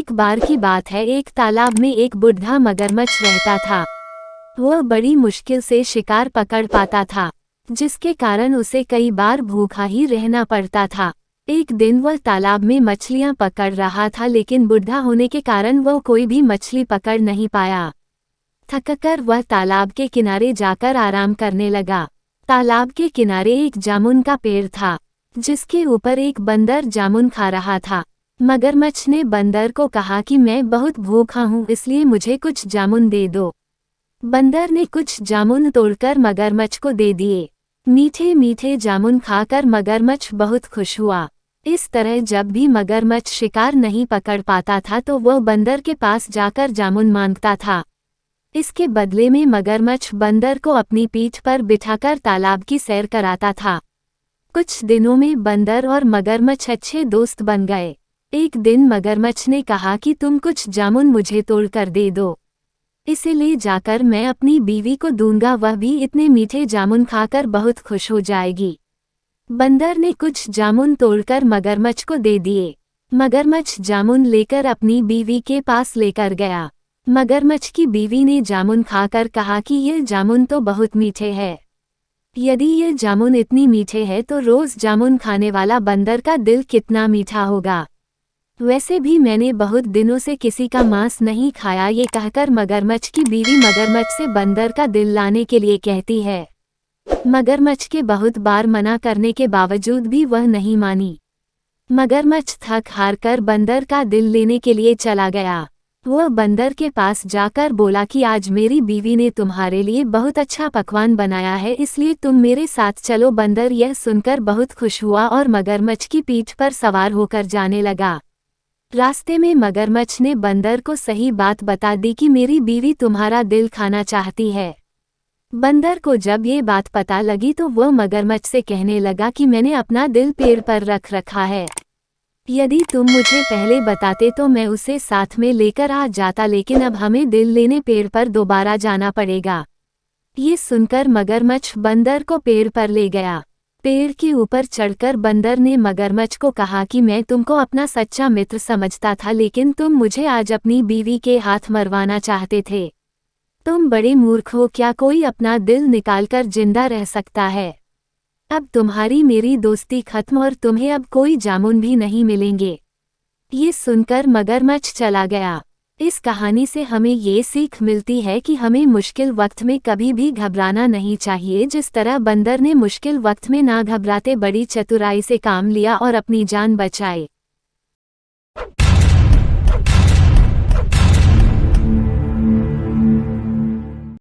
एक बार की बात है, एक तालाब में एक बुढ़ा मगरमच्छ रहता था। वह बड़ी मुश्किल से शिकार पकड़ पाता था, जिसके कारण उसे कई बार भूखा ही रहना पड़ता था। एक दिन वह तालाब में मछलियां पकड़ रहा था, लेकिन बुढ़ा होने के कारण वह कोई भी मछली पकड़ नहीं पाया। थककर वह तालाब के किनारे जाकर आराम करने लगा। तालाब के किनारे एक जामुन का पेड़ था, जिसके ऊपर एक बंदर जामुन खा रहा था। मगरमच्छ ने बंदर को कहा कि मैं बहुत भूखा हूँ, इसलिए मुझे कुछ जामुन दे दो। बंदर ने कुछ जामुन तोड़कर मगरमच्छ को दे दिए। मीठे मीठे जामुन खाकर मगरमच्छ बहुत खुश हुआ। इस तरह जब भी मगरमच्छ शिकार नहीं पकड़ पाता था तो वह बंदर के पास जाकर जामुन मांगता था। इसके बदले में मगरमच्छ बंदर को अपनी पीठ पर बिठाकर तालाब की सैर कराता था। कुछ दिनों में बंदर और मगरमच्छ अच्छे दोस्त बन गए। एक दिन मगरमच्छ ने कहा कि तुम कुछ जामुन मुझे तोड़कर दे दो, इसे ले जाकर मैं अपनी बीवी को दूंगा, वह भी इतने मीठे जामुन खाकर बहुत खुश हो जाएगी। बंदर ने कुछ जामुन तोड़कर मगरमच्छ को दे दिए। मगरमच्छ जामुन लेकर अपनी बीवी के पास लेकर गया। मगरमच्छ की बीवी ने जामुन खाकर कहा कि ये जामुन तो बहुत मीठे हैं। यदि ये जामुन इतनी मीठे हैं तो रोज जामुन खाने वाला बंदर का दिल कितना मीठा होगा। वैसे भी मैंने बहुत दिनों से किसी का मांस नहीं खाया। ये कहकर मगरमच्छ की बीवी मगरमच्छ से बंदर का दिल लाने के लिए कहती है। मगरमच्छ के बहुत बार मना करने के बावजूद भी वह नहीं मानी। मगरमच्छ थक हार कर बंदर का दिल लेने के लिए चला गया। वह बंदर के पास जाकर बोला कि आज मेरी बीवी ने तुम्हारे लिए बहुत अच्छा पकवान बनाया है, इसलिए तुम मेरे साथ चलो। बंदर यह सुनकर बहुत खुश हुआ और मगरमच्छ की पीठ पर सवार होकर जाने लगा। रास्ते में मगरमच्छ ने बंदर को सही बात बता दी कि मेरी बीवी तुम्हारा दिल खाना चाहती है। बंदर को जब ये बात पता लगी तो वह मगरमच्छ से कहने लगा कि मैंने अपना दिल पेड़ पर रख रखा है। यदि तुम मुझे पहले बताते तो मैं उसे साथ में लेकर आ जाता, लेकिन अब हमें दिल लेने पेड़ पर दोबारा जाना पड़ेगा। ये सुनकर मगरमच्छ बंदर को पेड़ पर ले गया। पेड़ के ऊपर चढ़कर बंदर ने मगरमच्छ को कहा कि मैं तुमको अपना सच्चा मित्र समझता था, लेकिन तुम मुझे आज अपनी बीवी के हाथ मरवाना चाहते थे। तुम बड़े मूर्ख हो, क्या कोई अपना दिल निकालकर जिंदा रह सकता है? अब तुम्हारी मेरी दोस्ती खत्म और तुम्हें अब कोई जामुन भी नहीं मिलेंगे। ये सुनकर मगरमच्छ चला गया। इस कहानी से हमें ये सीख मिलती है कि हमें मुश्किल वक्त में कभी भी घबराना नहीं चाहिए। जिस तरह बंदर ने मुश्किल वक्त में ना घबराते बड़ी चतुराई से काम लिया और अपनी जान बचाई।